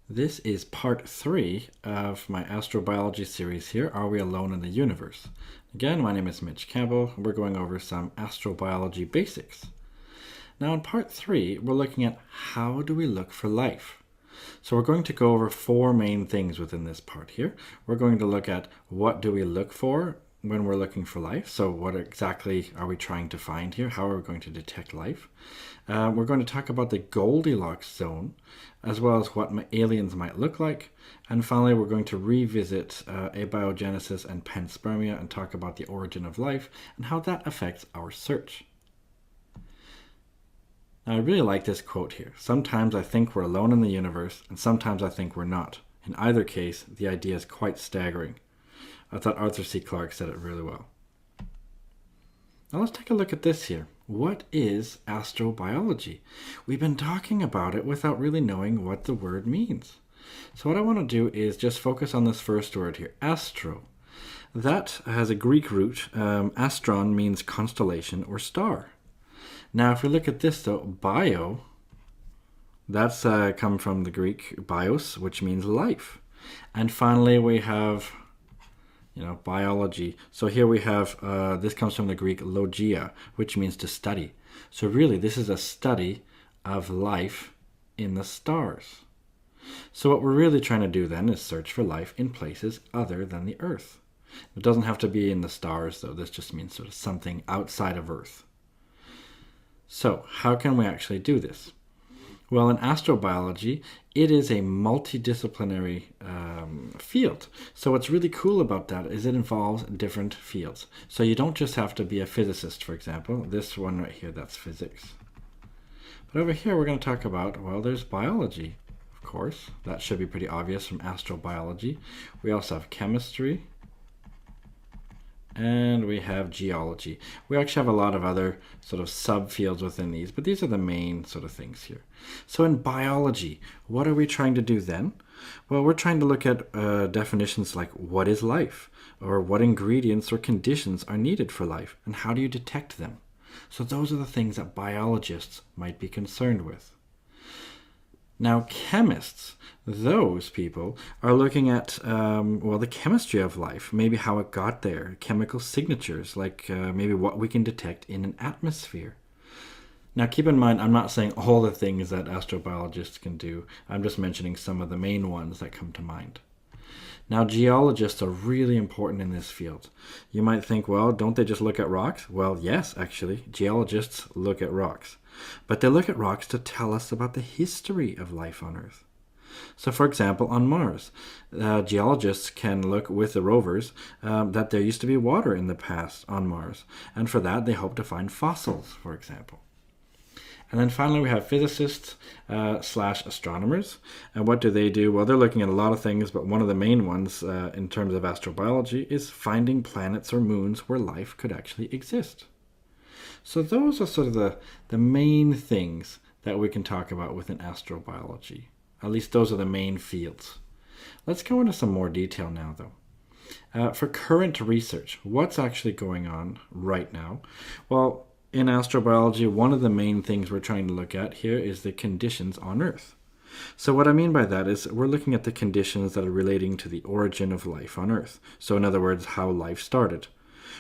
This is part 3 of my astrobiology series here, Are We Alone in the Universe? Again, my name is Mitch Campbell. We're going over some astrobiology basics. Now in part 3, we're looking at how do we look for life? So we're going to go over 4 main things within this part here. We're going to look at what do we look for when we're looking for life. So what exactly are we trying to find here? How are we going to detect life? We're going to talk about the Goldilocks zone, as well as what aliens might look like. And finally, we're going to revisit abiogenesis and panspermia and talk about the origin of life and how that affects our search. Now, I really like this quote here. Sometimes I think we're alone in the universe, and sometimes I think we're not. In either case, the idea is quite staggering. I thought Arthur C. Clarke said it really well. Now let's take a look at this here. What is astrobiology? We've been talking about it without really knowing what the word means. So what I want to do is just focus on this first word here, astro. That has a Greek root. Astron means constellation or star. Now if we look at this though, bio, that's come from the Greek bios, which means life. And finally we have biology. So here we have, this comes from the Greek logia, which means to study. So really, this is a study of life in the stars. So what we're really trying to do then is search for life in places other than the Earth. It doesn't have to be in the stars, though. This just means sort of something outside of Earth. So how can we actually do this? Well, in astrobiology, it is a multidisciplinary field. So what's really cool about that is it involves different fields. So you don't just have to be a physicist, for example. This one right here, that's physics. But over here, we're going to talk about, well, there's biology, of course. That should be pretty obvious from astrobiology. We also have chemistry. And we have geology. We actually have a lot of other sort of subfields within these, but these are the main sort of things here. So in biology, what are we trying to do then? Well, we're trying to look at definitions like what is life, or what ingredients or conditions are needed for life, and how do you detect them? So those are the things that biologists might be concerned with. Now, chemists, those people are looking at, the chemistry of life, maybe how it got there, chemical signatures, like maybe what we can detect in an atmosphere. Now, keep in mind, I'm not saying all the things that astrobiologists can do. I'm just mentioning some of the main ones that come to mind. Now, geologists are really important in this field. You might think, well, don't they just look at rocks? Well, yes, actually, geologists look at rocks. But they look at rocks to tell us about the history of life on Earth. So, for example, on Mars, geologists can look with the rovers that there used to be water in the past on Mars. And for that, they hope to find fossils, for example. And then finally, we have physicists slash astronomers. And what do they do? Well, they're looking at a lot of things, but one of the main ones in terms of astrobiology is finding planets or moons where life could actually exist. So those are sort of the main things that we can talk about within astrobiology. At least those are the main fields. Let's go into some more detail now, though. For current research, what's actually going on right now? Well, in astrobiology, one of the main things we're trying to look at here is the conditions on Earth. So what I mean by that is we're looking at the conditions that are relating to the origin of life on Earth. So in other words, how life started.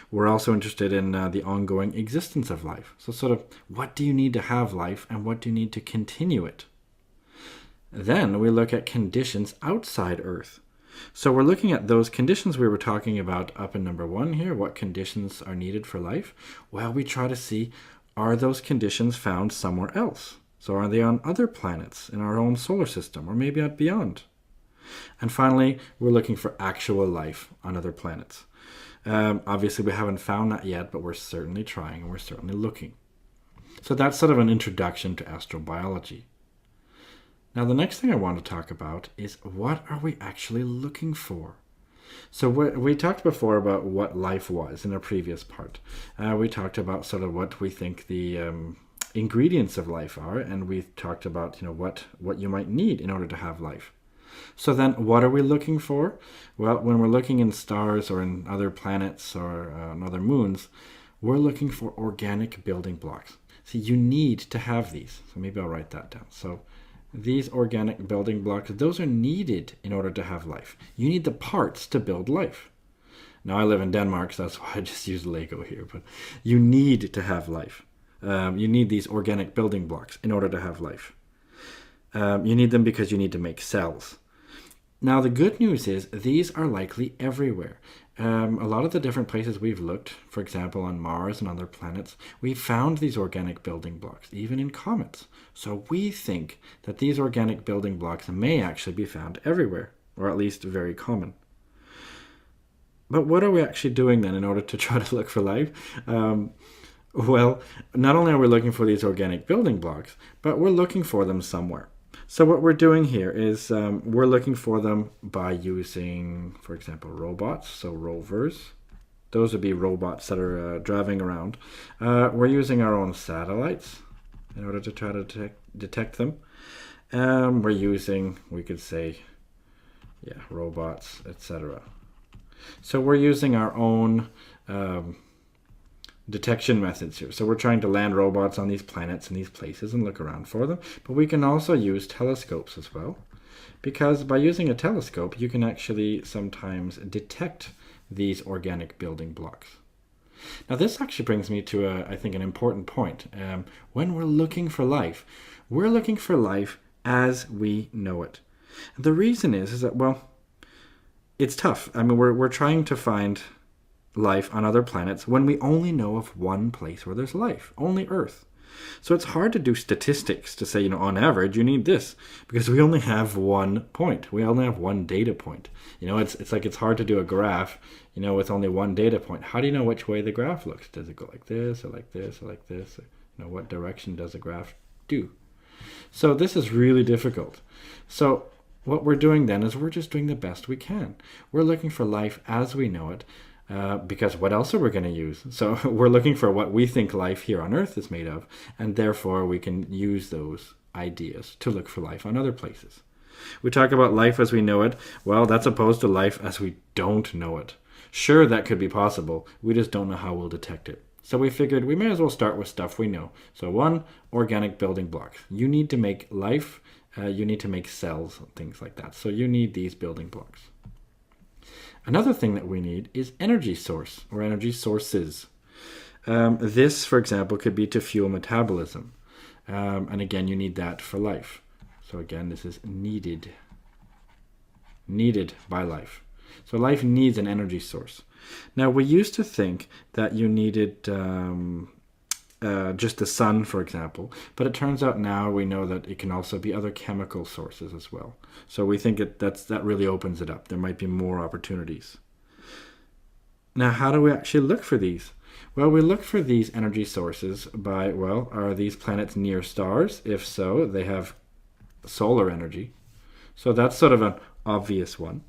We're also interested in the ongoing existence of life. So sort of what do you need to have life and what do you need to continue it? Then we look at conditions outside Earth. So we're looking at those conditions we were talking about up in number 1 here. What conditions are needed for life? Well, we try to see, are those conditions found somewhere else? So are they on other planets in our own solar system or maybe out beyond? And finally, we're looking for actual life on other planets. Obviously, we haven't found that yet, but we're certainly trying and we're certainly looking. So that's sort of an introduction to astrobiology. Now, the next thing I want to talk about is what are we actually looking for? So we talked before about what life was in a previous part. We talked about sort of what we think the ingredients of life are, and we talked about what you might need in order to have life. So then what are we looking for? Well, when we're looking in stars or in other planets or on other moons, we're looking for organic building blocks. See, you need to have these. So maybe I'll write that down. So these organic building blocks, those are needed in order to have life. You need the parts to build life. Now, I live in Denmark, so that's why I just use Lego here, but you need to have life. You need these organic building blocks in order to have life. You need them because you need to make cells. Now, the good news is these are likely everywhere. A lot of the different places we've looked, for example, on Mars and other planets, we've found these organic building blocks, even in comets. So we think that these organic building blocks may actually be found everywhere, or at least very common. But what are we actually doing then in order to try to look for life? Well, not only are we looking for these organic building blocks, but we're looking for them somewhere. So what we're doing here is we're looking for them by using, for example, robots, so rovers. Those would be robots that are driving around. We're using our own satellites in order to try to detect them. We're using, we could say, robots, etc. So we're using our own detection methods here. So we're trying to land robots on these planets and these places and look around for them. But we can also use telescopes as well, because by using a telescope, you can actually sometimes detect these organic building blocks. Now, this actually brings me to, I think, an important point. When we're looking for life as we know it. The reason is that, well, it's tough. I mean, we're trying to find life on other planets when we only know of one place where there's life, only Earth. So it's hard to do statistics to say, on average, you need this, because we only have one point. We only have one data point. It's like it's hard to do a graph, with only one data point. How do you know which way the graph looks? Does it go like this or like this or like this? Or, what direction does the graph do? So this is really difficult. So what we're doing then is we're just doing the best we can. We're looking for life as we know it. Because what else are we going to use? So we're looking for what we think life here on Earth is made of, and therefore we can use those ideas to look for life on other places. We talk about life as we know it. Well, that's opposed to life as we don't know it. Sure, that could be possible. We just don't know how we'll detect it. So we figured we may as well start with stuff we know. So one, organic building blocks. You need to make life, you need to make cells, things like that. So you need these building blocks. Another thing that we need is energy source or energy sources. This, for example, could be to fuel metabolism. And again, you need that for life. So again, this is needed by life. So life needs an energy source. Now, we used to think that you needed just the sun, for example, but it turns out now we know that it can also be other chemical sources as well. So we think that really opens it up. There might be more opportunities. Now, how do we actually look for these? Well, we look for these energy sources by, are these planets near stars? If so, they have solar energy. So that's sort of an obvious one.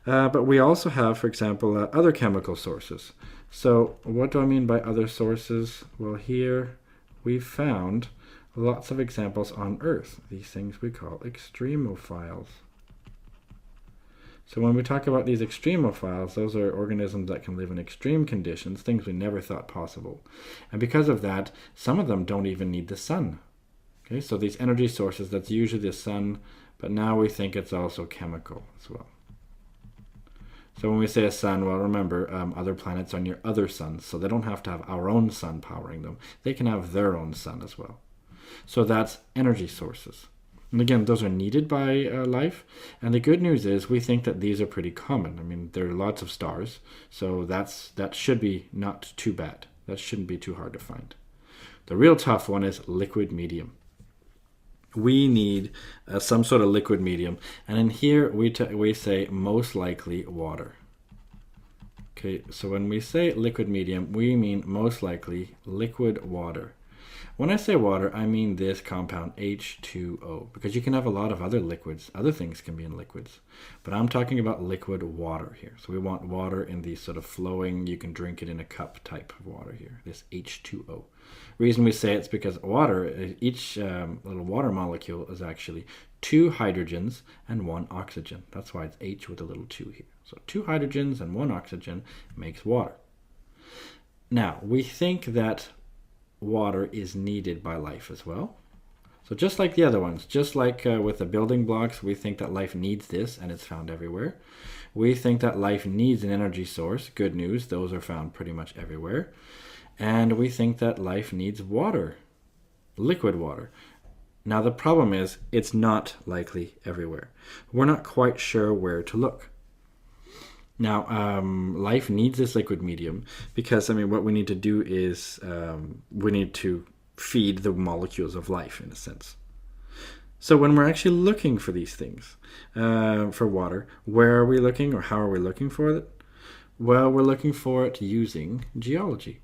But we also have, for example, other chemical sources. So what do I mean by other sources? Well, here we found lots of examples on Earth. These things we call extremophiles. So when we talk about these extremophiles, those are organisms that can live in extreme conditions, things we never thought possible. And because of that, some of them don't even need the sun. Okay, so these energy sources, that's usually the sun, but now we think it's also chemical as well. So when we say a sun, well, remember, other planets are near other suns, so they don't have to have our own sun powering them. They can have their own sun as well. So that's energy sources. And again, those are needed by life. And the good news is we think that these are pretty common. I mean, there are lots of stars, so that should be not too bad. That shouldn't be too hard to find. The real tough one is liquid medium. We need some sort of liquid medium, and in here we say most likely water. Okay, so when we say liquid medium, we mean most likely liquid water. When I say water, I mean this compound H2O, because you can have a lot of other liquids. Other things can be in liquids, but I'm talking about liquid water here. So we want water in these sort of flowing, you can drink it in a cup type of water here, this H2O. Reason we say it's because water, each little water molecule is actually 2 hydrogens and 1 oxygen. That's why it's H with a little 2 here. So 2 hydrogens and 1 oxygen makes water. Now, we think that water is needed by life as well. So just like the other ones, just like with the building blocks, we think that life needs this and it's found everywhere. We think that life needs an energy source. Good news, those are found pretty much everywhere. And we think that life needs water, liquid water. Now the problem is it's not likely everywhere. We're not quite sure where to look. Now, life needs this liquid medium because, what we need to do is we need to feed the molecules of life, in a sense. So when we're actually looking for these things, for water, where are we looking or how are we looking for it? Well, we're looking for it using geology.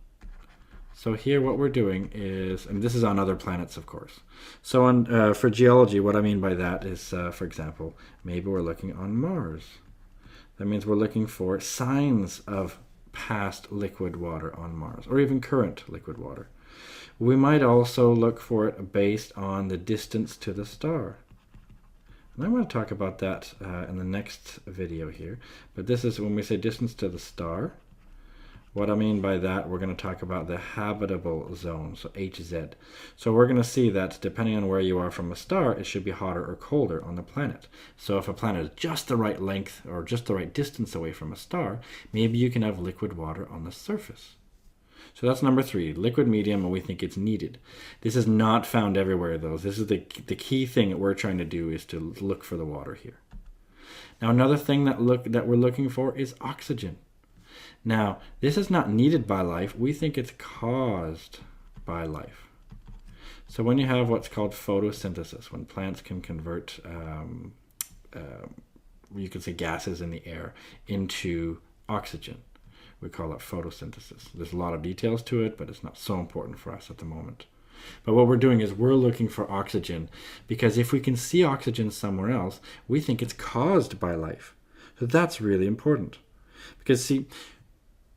So here what we're doing is, and this is on other planets, of course. So for geology, what I mean by that is, for example, maybe we're looking on Mars. That means we're looking for signs of past liquid water on Mars, or even current liquid water. We might also look for it based on the distance to the star. And I'm going to talk about that in the next video here. But this is when we say distance to the star. What I mean by that, we're going to talk about the habitable zone, so HZ. So we're going to see that depending on where you are from a star, it should be hotter or colder on the planet. So if a planet is just the right length or just the right distance away from a star, maybe you can have liquid water on the surface. So that's number 3, liquid medium, and we think it's needed. This is not found everywhere, though. This is the key thing that we're trying to do is to look for the water here. Now another thing that we're looking for is oxygen. Now, this is not needed by life. We think it's caused by life. So when you have what's called photosynthesis, when plants can convert, you could say gases in the air into oxygen, we call it photosynthesis. There's a lot of details to it, but it's not so important for us at the moment. But what we're doing is we're looking for oxygen, because if we can see oxygen somewhere else, we think it's caused by life. So that's really important. Because see,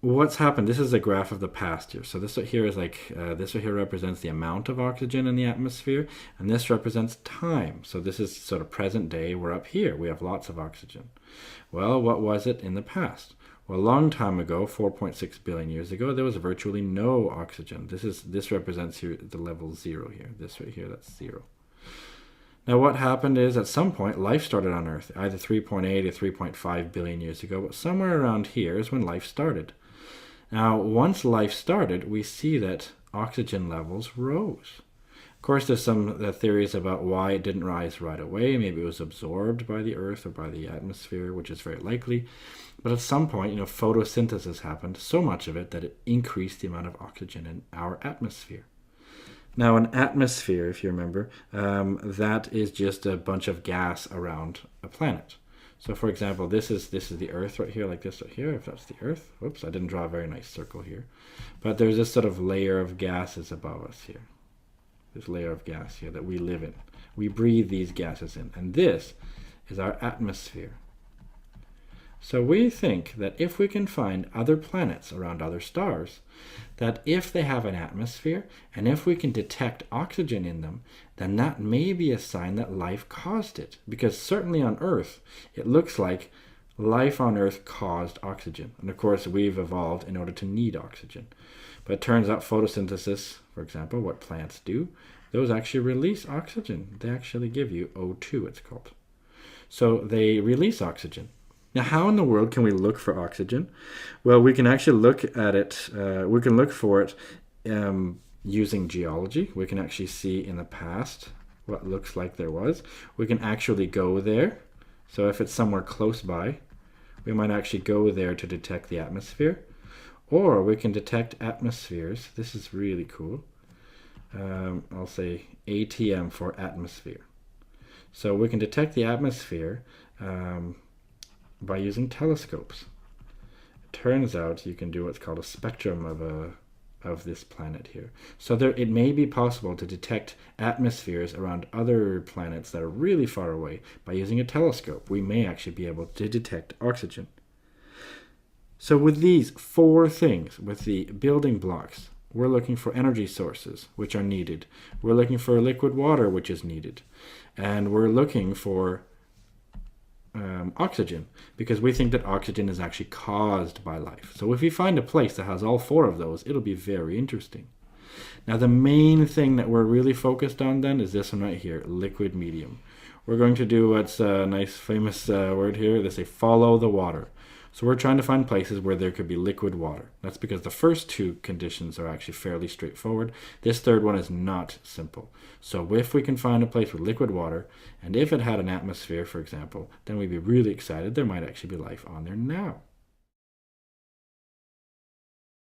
what's happened, this is a graph of the past here. So this right here is this right here represents the amount of oxygen in the atmosphere, and this represents time. So this is sort of present day. We're up here. We have lots of oxygen. Well, what was it in the past? Well, a long time ago, 4.6 billion years ago, there was virtually no oxygen. This represents here the level 0 here. This right here, that's 0. Now what happened is at some point life started on Earth, either 3.8 or 3.5 billion years ago, but somewhere around here is when life started. Now once life started, we see that oxygen levels rose. Of course, there's some theories about why it didn't rise right away. Maybe it was absorbed by the Earth or by the atmosphere, which is very likely. But at some point, photosynthesis happened, so much of it that it increased the amount of oxygen in our atmosphere. Now, an atmosphere, if you remember, that is just a bunch of gas around a planet. So, for example, this is the Earth right here, like this right here, if that's the Earth. Whoops, I didn't draw a very nice circle here. But there's this sort of layer of gases above us here. This layer of gas here that we live in. We breathe these gases in. And this is our atmosphere. So we think that if we can find other planets around other stars, that if they have an atmosphere, and if we can detect oxygen in them, then that may be a sign that life caused it. Because certainly on Earth, it looks like life on Earth caused oxygen. And of course, we've evolved in order to need oxygen. But it turns out photosynthesis, for example, what plants do, those actually release oxygen. They actually give you O2, it's called. So they release oxygen. Now, how in the world can we look for oxygen? Well, we can actually look at it, we can look for it using geology. We can actually see in the past what it looks like there was. We can actually go there. So if it's somewhere close by, we might actually go there to detect the atmosphere. Or we can detect atmospheres. This is really cool. I'll say ATM for atmosphere. So we can detect the atmosphere by using telescopes. It turns out you can do what's called a spectrum of this planet here. So it may be possible to detect atmospheres around other planets that are really far away by using a telescope. We may actually be able to detect oxygen. So with these 4 things, with the building blocks, we're looking for energy sources, which are needed. We're looking for liquid water, which is needed. And we're looking for oxygen, because we think that oxygen is actually caused by life. So if we find a place that has all 4 of those, it'll be very interesting. Now the main thing that we're really focused on then is this one right here, liquid medium. We're going to do what's a nice famous word here. They say follow the water. So we're trying to find places where there could be liquid water. That's because the first two conditions are actually fairly straightforward. This third one is not simple. So if we can find a place with liquid water, and if it had an atmosphere, for example, then we'd be really excited. There might actually be life on there now.